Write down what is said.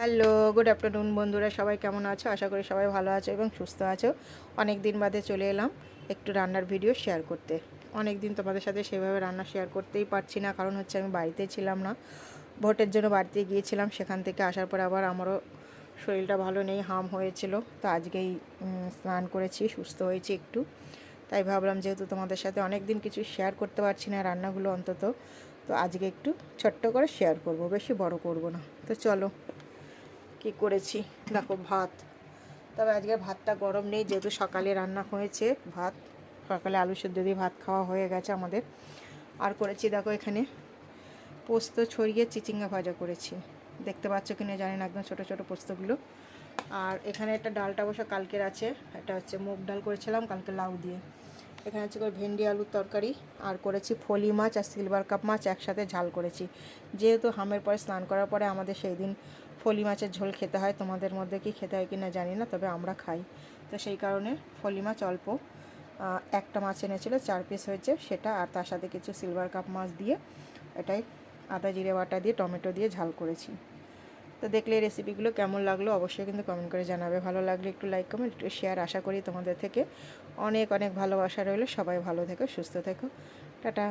Hello, good afternoon বন্ধুরা, সবাই কেমন আছো? আশা করি সবাই ভালো আছো এবং সুস্থ আছো। অনেক দিন বাদে চলে এলাম একটু রান্নার ভিডিও শেয়ার করতে। অনেক দিন তোমাদের সাথে সেভাবে রান্না শেয়ার করতেই পারছি না, কারণ হচ্ছে আমি বাড়িতে ছিলাম না। ভোটের জন্য বাড়িতে গিয়েছিলাম, সেখান থেকে আসার পর আবার আমারও শরীরটা ভালো নেই, হাম হয়েছিল। তো আজকেই স্নান করেছি, সুস্থ হয়েছি একটু। তাই ভাবলাম যেহেতু তোমাদের সাথে অনেক দিন কিছু শেয়ার করতে পারছি না রান্নাগুলো অন্তত, তো আজকে একটু ছোট্ট করে শেয়ার করব, বেশি বড় করব না। তো চলো কি করেছি দেখো। ভাত, তবে আজকে ভাতটা গরম নেই, যেহেতু সকালে রান্না হয়েছে ভাত। সকালে আলু সেদ্ধ দিয়ে ভাত খাওয়া হয়ে গেছে আমাদের। আর করেছি দেখো এখানে পোস্ত ছড়িয়ে চিচিঙ্গা ভাজা করেছি। দেখতে পাচ্ছ কিনা জানি না, একদম ছোটো ছোটো পোস্তগুলো। আর এখানে একটা ডালটা অবশ্য কালকের আছে, এটা হচ্ছে মুগ ডাল করেছিলাম কালকে লাউ দিয়ে। এখানে হচ্ছে করে ভেন্ডি আলুর তরকারি। আর করেছি ফলি মাছ আর সিলভার কাপ মাছ একসাথে ঝাল করেছি। যেহেতু হামের পরে স্নান করার পরে আমাদের সেই দিন ফলি মাছের ঝোল খেতে হয়, তোমাদের মধ্যে কি খেতে হয় কি না জানি না, তবে আমরা খাই। তো সেই কারণে ফলি মাছ অল্প একটা মাছ এনেছিল, 4 পিস হয়েছে সেটা, আর তার সাথে কিছু সিলভার কাপ মাছ দিয়ে এটাই আদা জিরে বাটা দিয়ে টমেটো দিয়ে ঝাল করেছি। তো দেখলে এই রেসিপিগুলো কেমন লাগলো অবশ্যই কিন্তু কমেন্ট করে জানাবে। ভালো লাগলে একটু লাইক কমেন্ট একটু শেয়ার আশা করি তোমাদের থেকে। অনেক অনেক ভালোবাসা রইলো। সবাই ভালো থেকো, সুস্থ থেকো। টাটা।